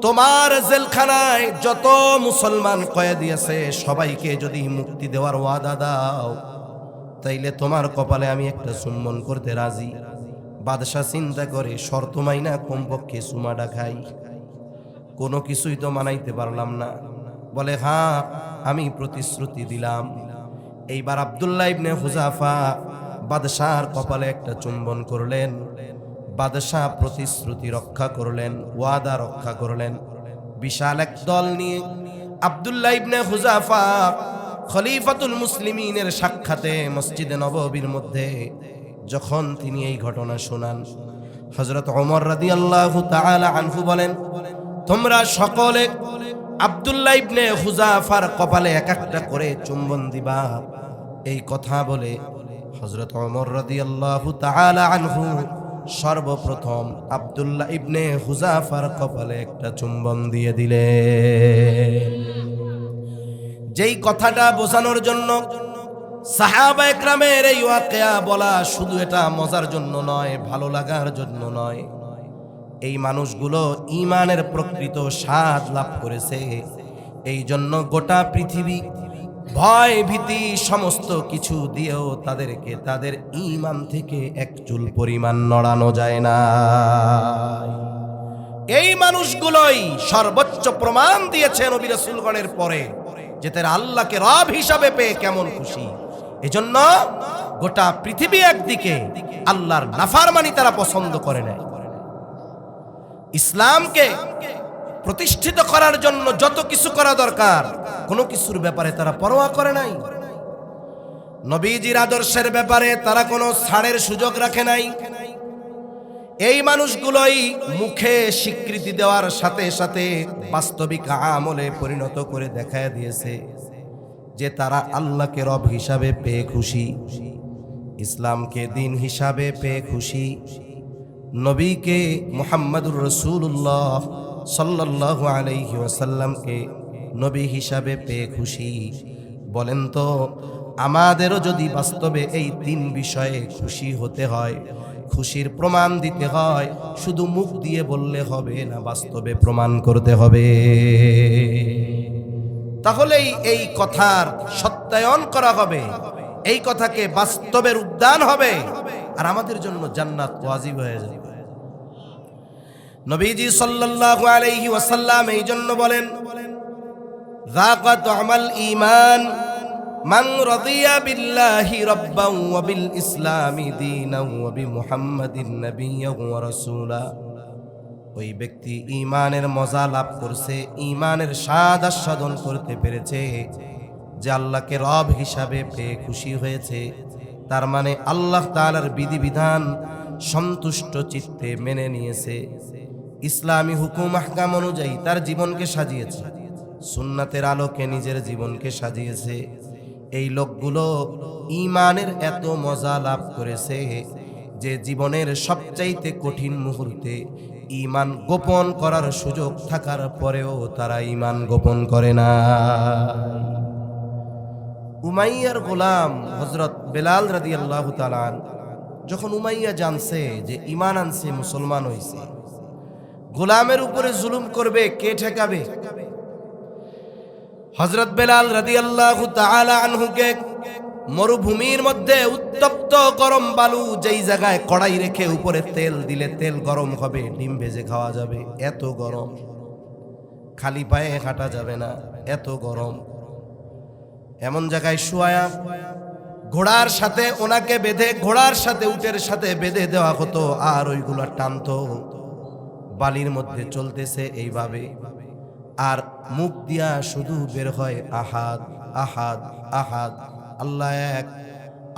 তোমার জেলখানায় যত মুসলমান কয়েদি আছে সবাইকে যদি মুক্তি দেওয়ার ওয়াদা দাও, তাইলে তোমার কপালে আমি একটা চুম্বন করতে রাজি। বাদশাহ চিন্তা করে, শর্ত মাইনা কমপক্ষে চুমাটা খাই, কোনো কিছুই তো মানাইতে পারলাম না। বলে, হ্যাঁ, আমি প্রতিশ্রুতি দিলাম। এইবার আব্দুল্লাহ ইবনে হুযাফা বাদশাহর কপালে একটা চুম্বন করলেন। বাদশাহ প্রতিশ্রুতি রক্ষা করলেন, ওয়াদা রক্ষা করলেন। বিশাল এক দল নিয়ে আব্দুল্লাহ ইবনে হুযাফা খলিফাতুল মুসলিমিনের সাক্ষাতে মসজিদে নববীর মধ্যে যখন তিনি এই ঘটনা শোনান, হযরত ওমর রাদিয়াল্লাহু তাআলা আনহু বলেন, তোমরা সকলে আব্দুল্লাহ ইবনে হুযাফার কপালে এক একটা করে চুম্বন দিবা। এই কথা বলে হযরত ওমর রাদিয়াল্লাহু তাআলা আনহু সর্বপ্রথম আব্দুল্লাহ ইবনে হুযাফার কপালে একটা চুম্বন দিয়ে দিলেন। যেই কথাটা বোঝানোর জন্য সাহাবা একরামের এই ওয়াকিয়া বলা, শুধু এটা মজার জন্য নয়, ভালো লাগার জন্য নয়। এই মানুষগুলো ঈমানের প্রকৃত স্বাদ লাভ করেছে, এই জন্য গোটা পৃথিবী ভয় ভীতি সমস্ত কিছু দিয়েও তাদেরকে তাদের ঈমান থেকে এক চুল পরিমাণ নড়ানো যায় না। এই মানুষগুলোই সর্বোচ্চ প্রমাণ দিয়েছে নবী রাসূলগণের পরে যে তারা আল্লাহকে রব হিসাবে পেয়ে কেমন খুশি। এজন্য গোটা পৃথিবী একদিকে আল্লাহর নাফরমানি তারা পছন্দ করে না। ইসলামকে প্রতিষ্ঠিত করার জন্য যত কিছু করা দরকার, কোনো কিছুর ব্যাপারে তারা পরোয়া করে নাই। নবীজির আদর্শের ব্যাপারে তারা কোনো ছাড়ের সুযোগ রাখে নাই। এই মানুষগুলোই মুখে স্বীকৃতি দেওয়ার সাথে সাথে বাস্তবিক আমলে পরিণত করে দেখায় দিয়েছে যে তারা আল্লাহকে রব হিসাবে পেয়ে খুশি, ইসলামকে দিন হিসাবে পেয়ে খুশি, নবীকে মুহাম্মদুর রাসূলুল্লাহ সাল্লাল্লাহু আলাইহি ওয়াসাল্লামকে নবী হিসাবে পেয়ে খুশি। বলেন তো, আমাদেরও যদি বাস্তবে এই তিন বিষয়ে খুশি হতে হয়, খুশির প্রমাণ দিতে হয়, শুধু মুখ দিয়ে বললে হবে না, বাস্তবে প্রমাণ করতে হবে। তাহলেই এই কথার সত্যায়ন করা হবে, এই কথাকে বাস্তবের উদ্যান হবে, আর আমাদের জন্য জান্নাত ওয়াজিব হয়ে যাবে। নবীজি সাল্লাল্লাহু আলাইহি ওয়াসাল্লাম এই জন্য বলেন, যাকাত আমাল ঈমান মান রাদিয়া বিল্লাহি রাব্বান ওয়া বিল ইসলামি দীনান ওয়া বিমুহাম্মাদিন নাবিয়্যান ওয়া রাসূলা। ওই ব্যক্তি ঈমানের মজা লাভ করছে, ঈমানের স্বাদ আস্বাদন করতে পেরেছে, যে আল্লাহকে রব হিসাবে পেয়ে খুশি হয়েছে। তার মানে আল্লাহ তাআলার বিধিবিধান সন্তুষ্ট চিত্তে মেনে নিয়েছে, ইসলামী হুকুম আহকাম অনুযায়ী তার জীবনকে সাজিয়েছে, সুন্নাতের আলোকে নিজের জীবনকে সাজিয়েছে। এই লোকগুলো ঈমানের এত মজা লাভ করেছে যে জীবনের সবচাইতে কঠিন মুহূর্তে ঈমান গোপন করার সুযোগ থাকার পরেও তারা ঈমান গোপন করে না। উমাইয়ার গোলাম হযরত বেলাল রাদিয়াল্লাহু তাআলা যখন উমাইয়া জানছে যে ঈমান আনছে, মুসলমান হইছে, গোলামের উপরে জুলুম করবে, কে ঠেকাবে? হযরত বেলাল রাদিয়াল্লাহু তাআলা আনহুকে মরুভূমির মধ্যে উত্তপ্ত গরম বালু, যেই জায়গায় কড়াই রেখে উপরে তেল দিলে তেল গরম হবে, ডিম ভেজে খাওয়া যাবে, এত গরম, খালি পায়ে হাঁটা যাবে না, এত গরম, এমন জায়গায় শুয়ায়া ঘোড়ার সাথে ওনাকে বেঁধে, ঘোড়ার সাথে উটের সাথে বেঁধে দেওয়া হতো, আর ওইগুলো টানতো, বালির মধ্যে চলতেছে এইভাবে, আর মুখ দিয়া শুধু বের হয় আহাদ আহাদ আহাদ, আল্লাহ এক,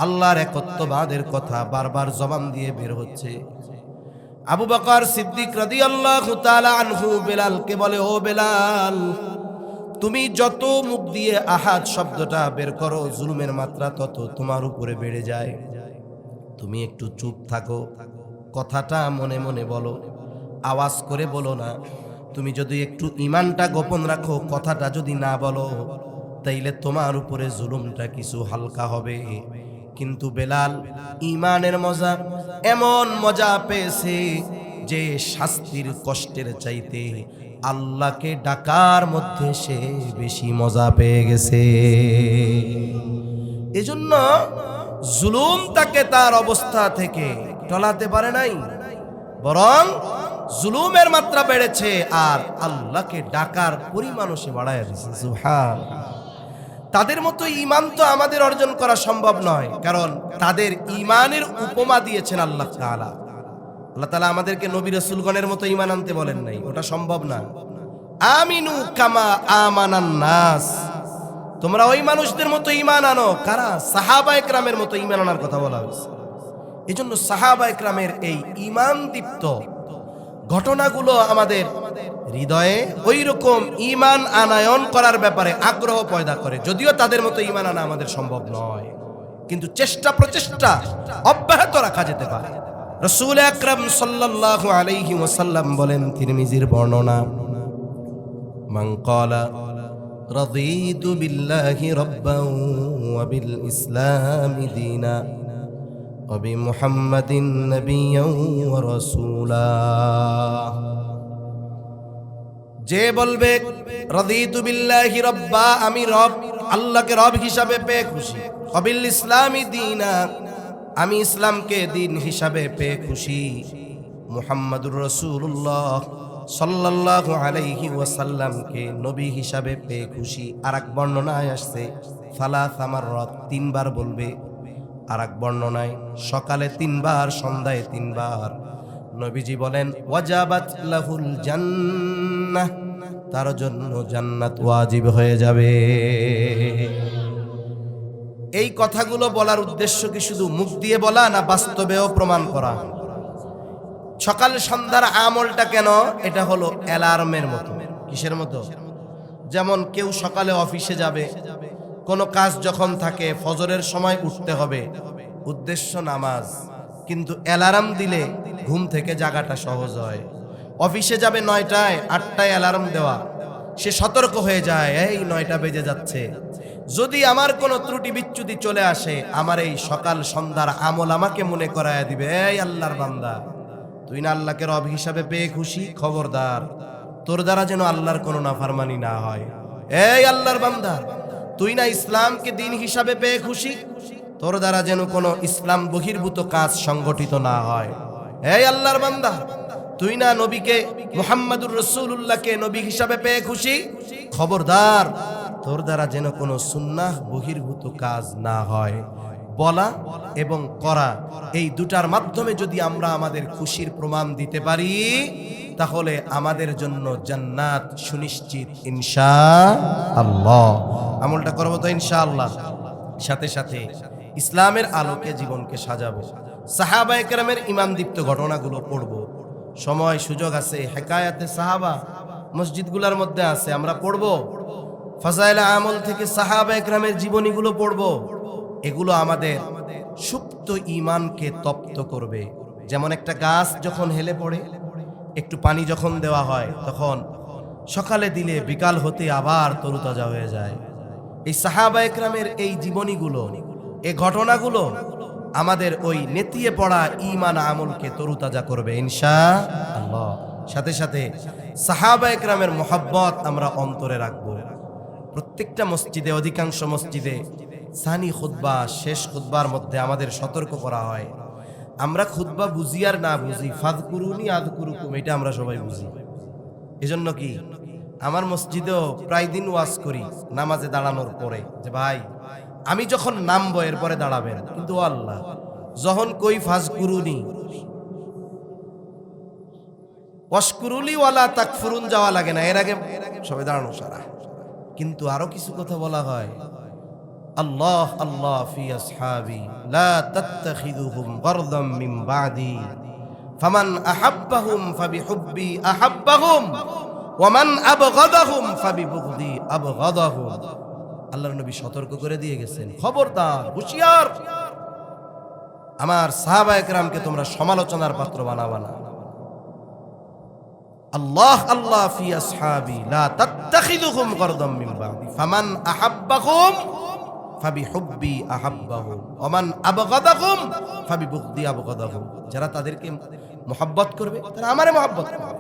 আল্লাহর একত্ববাদের কথা বারবার জবান দিয়ে বের হচ্ছে। আবু বকর সিদ্দিক রাদিয়াল্লাহু তাআলা আনহু বেলালকে বলে, ও বেলাল, তুমি যত মুখ দিয়ে আহাদ শব্দটা বের করো, জুলুমের মাত্রা তত তোমার উপরে বেড়ে যায়। তুমি একটু চুপ থাকো, কথাটা মনে মনে বলো, আওয়াজ করে বলো না। তুমি যদি একটু ঈমানটা গোপন রাখো, কথাটা যদি না বলো, তাইলে তোমার উপরে জুলুমটা কিছু হালকা হবে। কিন্তু বেলাল ঈমানের মজা, এমন মজা পেয়েছে যে শাস্তির কষ্টের চাইতে আল্লাহকে ডাকার মধ্যে সে বেশি মজা পেয়ে গেছে। এজন্য জুলুম তাকে তার অবস্থা থেকে টলাতে পারে নাই, বরং জুলুমের মাত্রা বেড়েছে, আর আল্লাহকে ডাকার পরিমাণও সে বাড়ায় দিয়েছে। সুবহানাল্লাহ। তাদের মতো ঈমান তো আমাদের অর্জন করা সম্ভব নয়, কারণ তাদের ঈমানের উপমা দিয়েছেন আল্লাহ তাআলা। আল্লাহ তাআলা আমাদেরকে নবী রাসূলগণের মতো ঈমান আনতে বলেন নাই, ওটা সম্ভব না। আমিনু কামা আমানান নাস, তোমরা ওই মানুষদের মতো ঈমান আনো, কারা? সাহাবায়ে কেরামের মতো ঈমান আনার কথা বলা হয়েছে। এজন্য সাহাবায়ে কেরামের এই ঈমান দীপ্ত ঘটনাগুলো আমাদের হৃদয়ে ওই রকম ঈমান আনায়ন করার ব্যাপারে আগ্রহ পয়দা করে। যদিও তাদের মতো ঈমান আনা আমাদের সম্ভব নয়, কিন্তু চেষ্টা প্রচেষ্টা অব্যাহত রাখা যেতে পারে। রাসূল আকরাম সাল্লাল্লাহু আলাইহি ওয়াসাল্লাম বলেন, তিরমিজির বর্ণনা, মান ক্বালা রাদিতু বিল্লাহি রাব্বান ওয়া বিল ইসলামি দীনা ওয়া বিমুহাম্মাদিন নাবিয়্যান ওয়া রাসূলা। যে বলবে রাদিতু বিল্লাহি রাব্বা, আমি রব, আল্লাহকে রব হিসাবে পেয়ে খুশি, ওয়া বিল ইসলামি দীনা, আমি ইসলামকে দিন হিসাবে পেয়ে খুশি, মুহাম্মাদুর রাসূলুল্লাহ সাল্লাল্লাহু আলাইহি ওয়াসাল্লামকে নবী হিসাবে পেয়ে খুশি। আরেক বর্ণনায় আসছে সালাসা মাররাত, তিনবার বলবে। আরেক বর্ণনায় সকালে তিনবার, সন্ধ্যায় তিনবার। নবীজি বলেন ওয়াজাবাত লাহুল জান্নাহ, তার জন্য জান্নাত ওয়াজিব হয়ে যাবে। এই কথাগুলো বলার উদ্দেশ্য কি শুধু মুখ দিয়ে বলা, না বাস্তবেও প্রমাণ করা? সকাল সন্ধ্যার আমলটা কেন? এটা হলো অ্যালার্মের মতো। কিসের মতো? যেমন কেউ সকালে অফিসে যাবে, কোনো কাজ যখন থাকে, ফজরের সময় উঠতে হবে, উদ্দেশ্য নামাজ, কিন্তু অ্যালার্ম দিলে ঘুম থেকে জাগাটা সহজ হয়। অফিসে যাবে 9টায়, 8টায় অ্যালার্ম দেওয়া, সে সতর্ক হয়ে যায়, এই 9টা বেজে যাচ্ছে। যদি আমার কোনো ত্রুটি বিচ্যুতি চলে আসে, আমার এই সকাল সন্ধ্যার আমল আমাকে মনে করায় দিবে, এই আল্লাহর বান্দা, তুই না আল্লাহকে রব হিসাবে পেয়ে খুশি, খবরদার তোর দ্বারা যেন আল্লাহর কোনো নাফরমানি না হয়। এই আল্লাহর বান্দা, তুই না ইসলামকে দিন হিসাবে পেয়ে খুশি, তোর দ্বারা যেন কোনো ইসলাম বহির্ভূত কাজ সংগঠিত না হয়। এই আল্লাহর বান্দা, তুই না নবীকে মুহাম্মাদুর রাসূলুল্লাহকে নবী হিসাবে পেয়ে খুশি, খবরদার তোর দ্বারা যেন কোনো সুন্নাহ বহির্ভূত কাজ না হয়। বলা এবং করা, এই দুটার মাধ্যমে যদি আমরা আমাদের খুশির প্রমাণ দিতে পারি, তাহলে আমাদের জন্য জান্নাত সুনিশ্চিত ইনশাআল্লাহ। আমলটা করবো তো ইনশাআল্লাহ। সাথে সাথে ইসলামের আলোকে জীবনকে সাজাবো। সাহাবায়ে কেরামের ঈমানদীপ্ত ঘটনাগুলো পড়বো। সময় সুযোগ আছে, হেকায়াতে সাহাবা মসজিদগুলোর মধ্যে আছে, আমরা পড়বো। ফাজাইল আমল থেকে সাহাবায়ে কেরামের জীবনীগুলো পড়বো। এগুলো আমাদের সুপ্ত ঈমানকে তপ্ত করবে। যেমন একটা গাছ যখন হেলে পড়ে, একটু পানি যখন দেওয়া হয়, তখন সকালে দিলে বিকাল হতে আবার তরুতাজা হয়ে যায়। এই সাহাবায়ে কেরামের এই জীবনীগুলো, এই ঘটনাগুলো আমাদের ওই নেতিয়ে পড়া ঈমান আমলকে তরুতাজা করবে ইনশাআল্লাহ। সাথে সাথে সাহাবায়ে কেরামের মুহাব্বত আমরা অন্তরে রাখবো। প্রত্যেকটা মসজিদে, অধিকাংশ মসজিদে সানি খুতবা, শেষ খুতবার মধ্যে আমাদের সতর্ক করা হয়। আমরা খুতবা বুঝি আর না বুঝি, ফাযকুরুনি আযকুরুকুম, এটা আমরা সবাই বুঝি। এজন্য কি আমার মসজিদেও প্রায় দিন ওয়াজ করি নামাজে দাঁড়ানোর পরে, যে ভাই আমি যখন নামবো এরপরে দাঁড়াবেন, কিন্তু আল্লাহ যখন কই ফাযকুরুনি ওয়াশকুরুলি ওয়ালা তাকফুরুন যাওয়া লাগে না, এর আগে সবাই দাঁড়ানো সারা। কিন্তু আরো কিছু কথা বলা হয়, আল্লাহ আল্লাহ ফি আসহাবি লা তাত্তাখিযুহুম গারদাম মিন বাদি ফামান আহাব্বাহুম ফাবিহুব্বি আহাব্বাহুম ওয়া মান আবগাদাহুম ফাবিবুগদি আবগাদাহুম। আল্লাহর নবী সতর্ক করে দিয়ে গেছেন, খবরদার, হুঁশিয়ার, আমার সাহাবায়ে কেরামকে তোমরা সমালোচনার পাত্র বানাবা না। আল্লাহ আল্লাহ ফি আসহাবি লা তাত্তাখিযুহুম গারদাম মিন বাদি ফামান আহাব্বাহুম ফাবিহুব্বি আহাব্বাহুম ওয়া মান আবগাদাহুম ফাবিবুগদি আবগাদাহুম। যারা তাদেরকে মুহাব্বত করবে তারা আমারে মুহাব্বত করবে,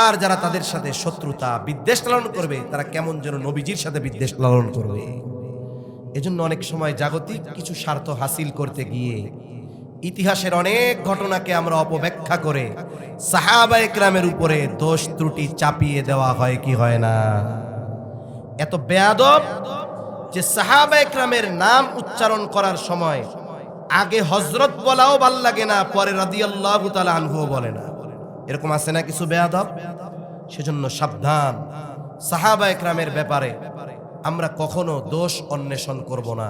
আর যারা তাদের সাথে শত্রুতা বিদ্বেষ লালন করবে তারা কেমন যেন নবীজির সাথে বিদ্বেষ লালন করবে। এজন্য অনেক সময় জাগতিক কিছু স্বার্থ হাসিল করতে গিয়ে ইতিহাসের অনেক ঘটনাকে আমরা অপব্যাখ্যা করে সাহাবায়ে কেরামের উপরে দোষ ত্রুটি চাপিয়ে দেওয়া হয় কি হয় না? এত বেয়াদব যে সাহাবায়ে কেরামের নাম উচ্চারণ করার সময় আগে হযরত বলাও ভাল লাগে না, পরে রাদিয়াল্লাহু তাআলা আনহু বলে না। এরকম আছে না কিছু বেয়াদব? সেজন্য সাবধান, সাহাবায়ে কেরামের ব্যাপারে আমরা কখনো দোষ অন্বেষণ করব না,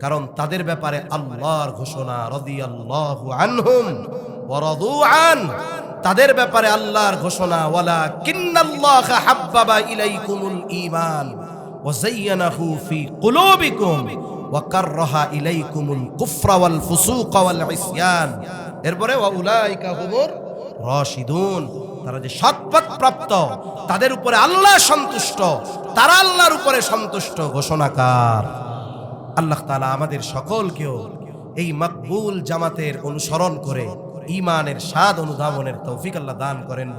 কারণ তাদের ব্যাপারে আল্লাহর ঘোষণা রাদিয়াল্লাহু আনহুম ওয়া রাদু আন। তাদের ব্যাপারে আল্লাহর ঘোষণা ওয়ালাকিন্নাল্লাহা হাব্বাবা ইলাইকুমুল ঈমান ওয়া যায়্যানাহু ফি কুলুবিকুম ওয়া কাররাহা ইলাইকুমুল কুফরা ওয়াল ফুসুকা ওয়াল ইসয়ান। এরপরে ওয়া উলাইকা হুমুর রাশিদুন, তারা যে সৎপথ প্রাপ্ত, তাদের উপরে আল্লাহ সন্তুষ্ট, তারা আল্লাহর উপরে সন্তুষ্ট ঘোষণাকার। আল্লাহ তাআলা আমাদের সকলকেও এই মকবুল জামাতের অনুসরণ করে ঈমানের স্বাদ অনুধাবনের তৌফিক আল্লাহ দান করেন।